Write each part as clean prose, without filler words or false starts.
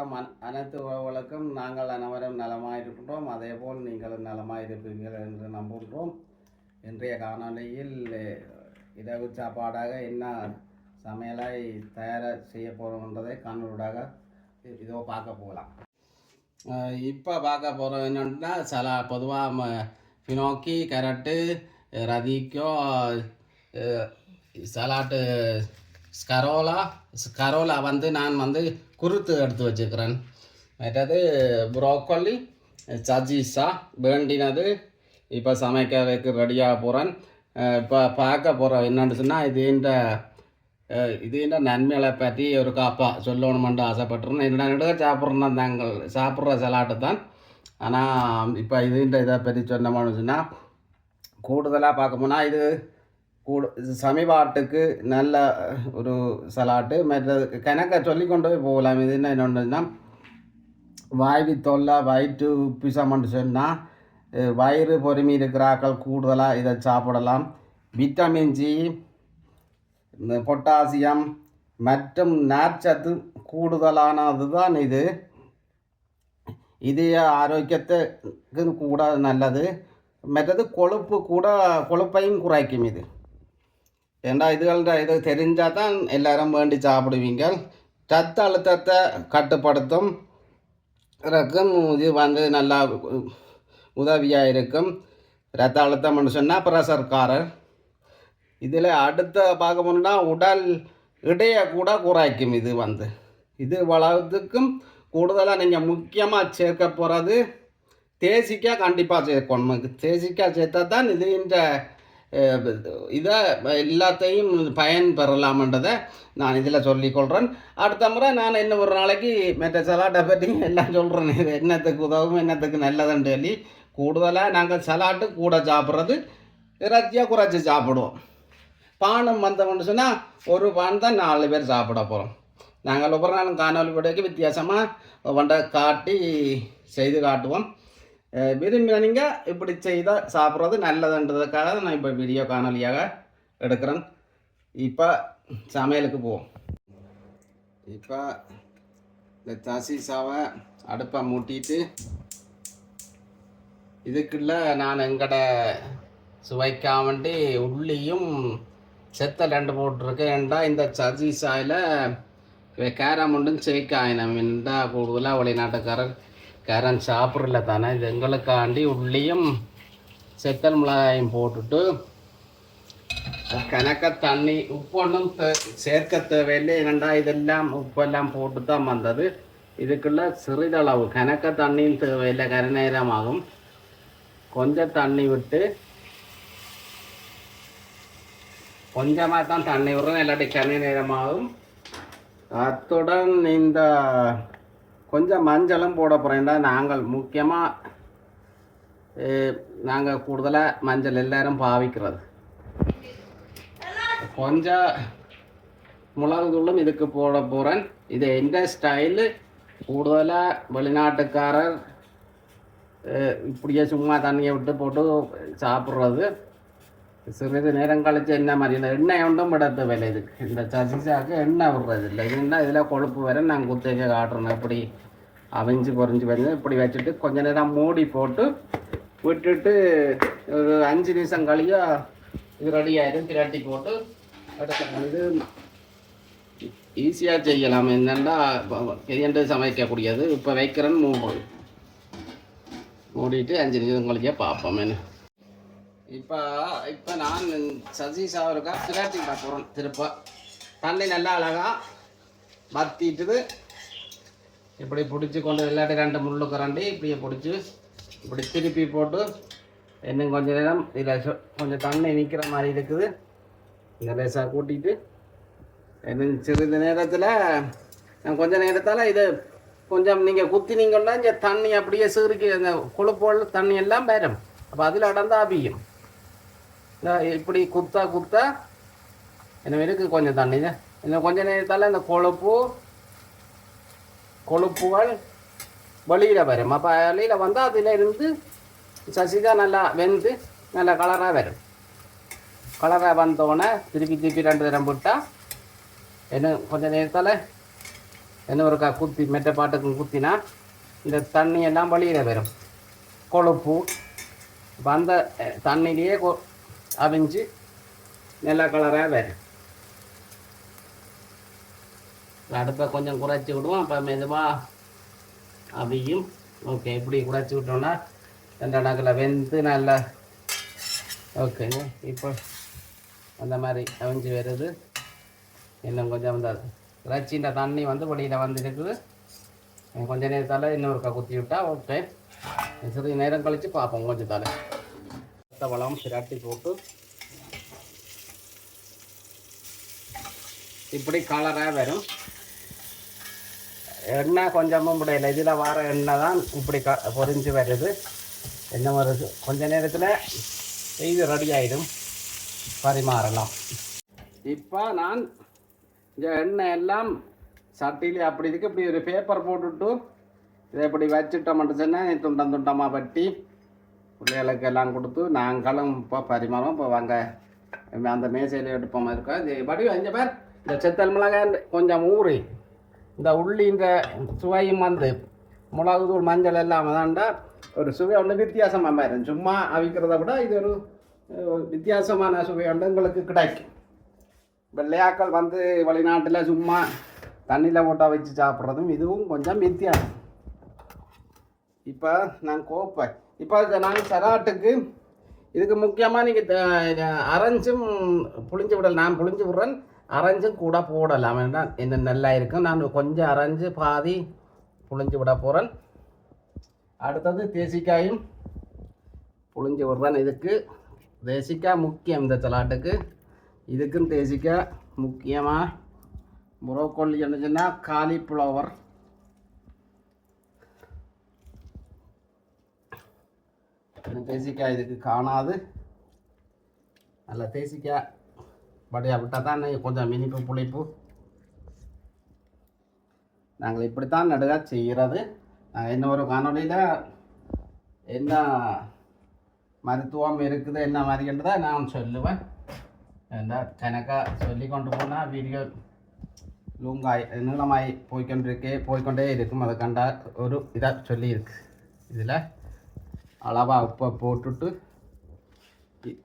வணக்கம். அனைத்து உறவுகளுக்கும் நாங்கள் அனைவரும் நலமாயிருக்கின்றோம். அதேபோல் நீங்களும் நலமாயிருப்பீர்கள் என்று நம்புகின்றோம். இன்றைய காணொலியில் இரவு சாப்பாடாக என்ன சமையலை தயார் செய்ய போகிறோம்ன்றதை காணொலியாக இதோ பார்க்க போகலாம். இப்போ பார்க்க போகிறோம் என்னென்னா பொதுவாக பினோக்கி, கேரட்டு, ரதிக்கோ, சலாட்டு ஸ்கரோலா நான் குருத்து எடுத்து வச்சுக்கிறேன். மற்றது ப்ரோக்கோலி, சஜீஸா வேண்டினது இப்போ சமைக்கிறதுக்கு ரெடியாக போகிறேன். இப்போ பார்க்க போகிறோம் என்னென்னு சொன்னால் இதுன்ற நன்மைகளை பற்றி ஒரு காப்பா சொல்லணுமென்று ஆசைப்பட்டுருந்தேன். என்னென்ன சாப்பிட்றோம் நாங்கள் சாப்பிட்ற சலாட்டு தான். ஆனால் இப்போ இதை பற்றி சொன்னோம்னு சொன்னால் கூடுதலாக பார்க்க போனால் இது சமீபாட்டுக்கு நல்ல ஒரு சலாட்டு. மற்றது கணக்கை சொல்லி கொண்டு போய் போகலாம். இது என்னென்னா வாய்வி தொல்லை வயிற்று உப்பிசம்னு சொன்னால் வயிறு பொறுமி இருக்கிறாக்கள் கூடுதலாக இதை சாப்பிடலாம். விட்டமின் சி, பொட்டாசியம் மற்றும் நார்ச்சத்து கூடுதலானது தான் இது. இதய ஆரோக்கியத்துக்கு கூட நல்லது. மற்றது கொழுப்பையும் குறைக்கும் இது. ஏன்னா இது தெரிஞ்சால் தான் எல்லோரும் வேண்டி சாப்பிடுவீங்க. ரத்த அழுத்தத்தை கட்டுப்படுத்தும் இது நல்லா உதவியாக இருக்கும். ரத்த அழுத்தம்னு சொன்னால் ப்ரெஷர்காரர். இதில் அடுத்த பார்க்க போனோம்னா உடல் இடையை கூட குறைக்கும். இது வளர்த்துக்கும் கூடுதலாக நீங்கள் முக்கியமாக சேர்க்க போகிறது தேசிக்காய் கண்டிப்பாக சேர்க்கணும். தேசிக்காய் சேர்த்தா தான் இதை எல்லாத்தையும் பயன் பெறலாம்ன்றதை நான் இதில் சொல்லிக்கொள்கிறேன். அடுத்த முறை நான் இன்னும் ஒரு நாளைக்கு மற்ற சலாட்டை பற்றி எல்லாம் சொல்கிறேன். இது என்னத்துக்கு உதவும், என்னத்துக்கு நல்லதுன்னு சொல்லி. கூடுதலாக நாங்கள் சலாட்டு கூட சாப்பிட்றது இறைச்சியாக குறைச்சி சாப்பிடுவோம். பானம் வந்தோம்னு சொன்னால் ஒரு பான் தான் 4 பேர் சாப்பிட போகிறோம். நாங்கள் ஒவ்வொரு நாளும் காணொலி படைக்கு வித்தியாசமாக காட்டி செய்து காட்டுவோம். விரும்பின நீங்கள் இப்படி செய்தால் சாப்பிட்றது நல்லதுன்றதுக்காக நான் இப்போ வீடியோ காணொலியாக எடுக்கிறேன். இப்போ சமையலுக்கு போவோம். இப்போ இந்த சசீசாவை அடுப்பை மூட்டிட்டு இதுக்குள்ள நான் எங்கட சுவைக்காமண்டி உள்ளியும் செத்த 2 போட்டிருக்கேன். ஏண்டா இந்த சசீசாவில் கேரம் ஒன்றும் சேர்க்காயினம். ஏண்டா கூடுதலாக வெளிநாட்டுக்காரர் கேரன் சாப்பிட்றல தானே. இது எங்களுக்காண்டி உள்ளியும் செத்தல் மிளகாயும் போட்டுட்டு கணக்க தண்ணி உப்பு ஒன்றும் சேர்க்க தேவையில்லை. ஏனண்டா இதெல்லாம் உப்பெல்லாம் போட்டு தான் வந்தது. இதுக்குள்ள சிறிதளவு கணக்க தண்ணியும் தேவையில்லை, கரை நேரமாகும். கொஞ்சம் தண்ணி விட்டு கொஞ்சமாக தான் தண்ணி விடுறோம், இல்லாட்டி கரை நேரமாகும். அத்துடன் இந்த கொஞ்சம் மஞ்சளும் போட போகிறேன்டா. நாங்கள் கூடுதலாக மஞ்சள் எல்லோரும் பாவிக்கிறது. கொஞ்சம் மிளகு தூளும் இதுக்கு போட போகிறேன். இது எந்த ஸ்டைலு. கூடுதலாக வெளிநாட்டுக்காரர் இப்படியே சும்மா தண்ணியை விட்டு போட்டு சாப்பிட்றது. சிறிது நேரம் கழித்து என்ன மாதிரி எண்ணெய் ஒன்றும் விடத்து வேலை. இதுக்கு இந்த சசிசாக்கு எண்ணெய் விடுறது இல்லை. இதுன்னா இதில் கொழுப்பு வர நாங்கள் குத்தேஜை காட்டுறோம். இப்படி அவிஞ்சு பொறிஞ்சு வந்து இப்படி வச்சுட்டு கொஞ்ச நேரம் மூடி போட்டு விட்டுட்டு ஒரு 5 நிமிஷம் கழியா இது ரெடி ஆகிடும். திரட்டி போட்டு எடுக்கணும். இது ஈஸியாக செய்யலாம். என்னென்னா எந்த சமைக்கக்கூடியது. இப்போ வைக்கிறேன்னு மூடிட்டு 5 நிமிஷம் கழியா பார்ப்போம். என்ன இப்போ நான் சசீசாவுக்கா திரட்டி பார்க்குறோம். திருப்ப தண்ணி நல்லா அழகாக வத்திட்டுது. இப்படி பிடிச்சி கொண்டு இல்லாட்டி 2 முள்ளு கரண்டி இப்படியே பிடிச்சி இப்படி திருப்பி போட்டு இன்னும் கொஞ்சம் நேரம் இதில் கொஞ்சம் தண்ணி நிற்கிற மாதிரி இருக்குது. இந்த லேசாக கூட்டிகிட்டு இன்னும் சிறிது நேரத்தில் கொஞ்சம் நேரத்தால் இது கொஞ்சம் நீங்கள் குத்தினீங்கன்னா இங்கே தண்ணி அப்படியே சிறுக்கி அந்த கொழுப்போல் தண்ணி எல்லாம் வரும். அப்போ அதில் அடந்தா ஆபியும் இப்படி குத்தா என்ன இருக்குது கொஞ்சம் தண்ணி தான். இன்னும் கொஞ்சம் நேரத்தால் இந்த கொழுப்புகள் வெளியில் வரும். அப்போ வெளியில் வந்தால் அதில் இருந்து சசிகா நல்லா வெந்து நல்லா கலராக வரும். கலராக வந்தோடனே திருப்பி 2 தரம் விட்டால் இன்னும் கொஞ்சம் நேரத்தால் என்ன ஒரு குத்தி மெட்ட பாட்டுக்கும் குத்தினா இந்த தண்ணி எல்லாம் வெளியில் வரும் கொழுப்பு. இப்போ அந்த தண்ணியிலேயே அவிஞ்சு நல்ல கலராக வரும். அடுப்பை கொஞ்சம் குறைச்சி விடுவோம். அப்போ மெதுவாக அவியும். ஓகே, இப்படி குறைச்சி விட்டோம்னா 2 நாக்கில் வெந்து நல்லா ஓகேங்க. இப்போ அந்த மாதிரி அவிஞ்சு வருது. இன்னும் கொஞ்சம் இந்த இறைச்சின்ற தண்ணி வந்து வெளியில் வந்துருக்குது. கொஞ்சம் நேரத்தால் இன்னொருக்கா குத்தி விட்டால் ஓகே. சிறிது நேரம் கழித்து பார்ப்போம். கொஞ்சம் தலை வளம் சிராட்டி போட்டு இப்படி கலராக வரும். எண்ணெய் கொஞ்சமும் முடியல. இதில் வர எண்ணெய் தான் இப்படி பொரிஞ்சு வருது. என்ன வருது கொஞ்ச நேரத்தில் இது ரெடி ஆகிடும், பரிமாறலாம். இப்போ நான் இந்த எண்ணெய் எல்லாம் சட்டியில் அப்படி இதுக்கு இப்படி ஒரு பேப்பர் போட்டுவிட்டு இதை இப்படி வச்சுட்டோம்னு சொன்னால் துண்டம் துண்டமாக பட்டி பிள்ளைகளுக்கு எல்லாம் கொடுத்து நாங்களும் இப்போ பரிமாறும். இப்போ வாங்க அந்த மேசையில் எடுப்போமா இருக்கோம். இது படி அஞ்சு பேர் இந்த செத்தல் மிளகாய் கொஞ்சம் ஊறி இந்த உள்ளின்ற சுவையும் வந்து மிளகு தூள் மஞ்சள் எல்லாம் தாண்டா ஒரு சுவை ஒன்று வித்தியாசமாக மாறும். சும்மா அவிக்கிறத விட இது ஒரு வித்தியாசமான சுவை ஒன்று எங்களுக்கு கிடைக்கும். வெள்ளையாக்கள் வந்து வெளிநாட்டில் சும்மா தண்ணியில் போட்டால் வச்சு சாப்பிட்றதும் இதுவும் கொஞ்சம் வித்தியாசம். இப்போ நான் கோப்பேன். இப்போ நான் சலாட்டுக்கு இதுக்கு முக்கியமாக நீங்கள் அரைஞ்சும் புளிஞ்சு விடல். நான் புளிஞ்சு விட்றேன், அரைஞ்சும் கூட போடலாம். வேண்டாம் என்ன நல்லா இருக்கும். நான் கொஞ்சம் அரைஞ்சு பாதி புளிஞ்சு விட போகிறேன். அடுத்தது தேசிக்காயும் புளிஞ்சு விட்றேன். இதுக்கு தேசிக்காய் முக்கியம். இந்த சலாட்டுக்கு இதுக்கும் தேசிக்காய் முக்கியமாக. புரோக்கோலி என்னச்சுன்னா காலிஃப்ளவர், தேசிக்காய் இதுக்கு காணாது. நல்ல தேசிக்காய் படியாக விட்டால் தான் கொஞ்சம் இனிப்பு புளிப்பு. நாங்கள் இப்படித்தான் நடுக செய்கிறது. இன்னொரு காணொலியில் என்ன மருத்துவம் இருக்குது என்ன மாதிரின்றதை நான் சொல்லுவேன். கணக்காக சொல்லி கொண்டு போனால் வீடியோ லூங்காய் நீளமாய் போய்கொண்டே இருக்கும். அதை கண்டா ஒரு இதாக சொல்லியிருக்கு. இதில் அளவாக உப்பை போட்டுட்டு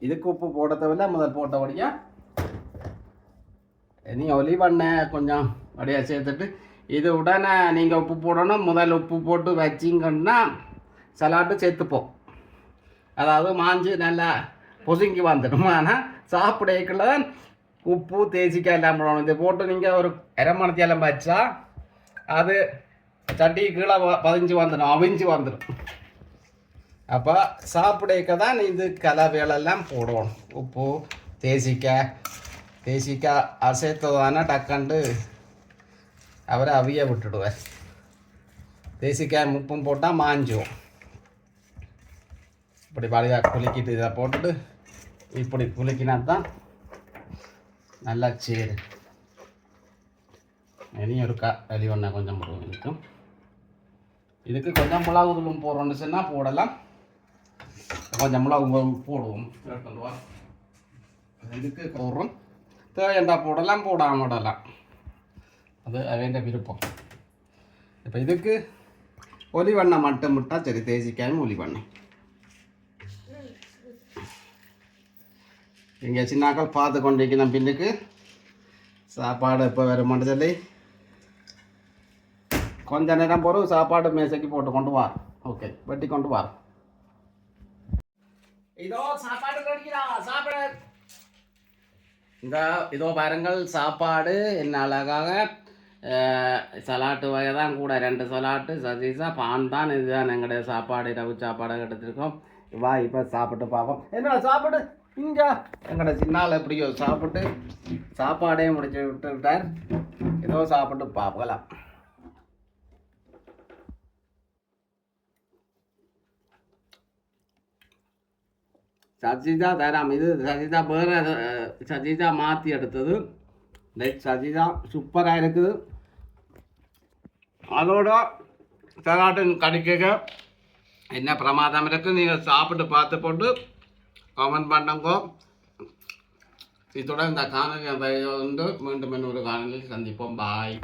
இதுக்கு உப்பு போட தேவையில்ல, முதல் போட்டபடியாக நீ ஒலிவெண்ணெய் கொஞ்சம் அப்படியே சேர்த்துட்டு இது உடனே நீங்கள் உப்பு போடணும். முதல் உப்பு போட்டு வச்சிங்கன்னா சலாட்டு சேர்த்துப்போம். அதாவது மாஞ்சு நல்லா பொசுங்கி வந்துடும். ஆனால் சாப்பிடக்குள்ள தான் உப்பு தேசிக்காய் எல்லாம் போடணும். இதை போட்டு நீங்கள் ஒரு 1/2 மணித்தேலம் வச்சா அது சட்டி கீழே பதிஞ்சு வந்துடும், அவிஞ்சு வந்துடும். அப்போ சாப்பிடக்க தான் இது கலவைகளெல்லாம் போடணும். உப்பு தேசிக்காய் அசைத்ததானே டக்கண்டு அவரை அவிய விட்டுடுவார். தேசிக்காய் உப்பும் போட்டால் மாஞ்சும். இப்படி பாலியாக குலுக்கிட்டு இதை போட்டுட்டு இப்படி குலுக்கினா தான் நல்லா சேரு. இனியும் இருக்கா வெளிவண்ணா கொஞ்சம் போடுவோம். இருக்கும் இதுக்கு கொஞ்சம் மிளகு தூளும் போடுறோன்னு சொன்னால் போடலாம். கொஞ்சம் மிளகு போடுவோம். இதுக்கு போடுறோம். தேவையண்டா போடலாம், போடாமல் விடலாம். அது வேண்ட விருப்பம். இப்போ இதுக்கு ஒலிவண்ணை மட்டும் விட்டால் சரி. தேசிக்காயும் ஒலிவண்ணை. இங்கே சின்னாக்கள் பார்த்து கொண்டிருக்கணும். பின்னுக்கு சாப்பாடு இப்போ வேறு மட்டும் சொல்லி கொஞ்ச நேரம் போகிற சாப்பாடு மேசைக்கு போட்டு கொண்டு வா. ஓகே, வெட்டி கொண்டு வா. இதோ சாப்பாடு கிடைக்கிறா. சாப்பாடு இதோ பாருங்கள். சாப்பாடு என்ன அழகாக சலாட்டு வகை தான் கூட 2 சலாட்டு சதீஸா பான் தான். இதுதான் எங்களுடைய சாப்பாடு, இரவு சாப்பாடு எடுத்துருக்கோம். வா இப்போ சாப்பிட்டு பார்ப்போம். என்ன சாப்பாடு இங்கே எங்களோட சின்னால் எப்படியோ சாப்பிட்டு சாப்பாடே முடிச்சு விட்டுட்டார். ஏதோ சாப்பிட்டு பார்க்கலாம். சஜிதா தராம். இது சஜிதா வேறு சஜிதா மாற்றி எடுத்தது. சஜிதா சூப்பராக இருக்குது. அதோட சலாட்டு கடிக்க என்ன பிரமாதம் இருக்குது. நீங்கள் சாப்பிட்டு பார்த்து போட்டு கமெண்ட் பண்ணுங்க. இதோட இந்த காணொலி வந்து மீண்டும் இன்னொரு காணொலியில் சந்திப்போம். பாய்.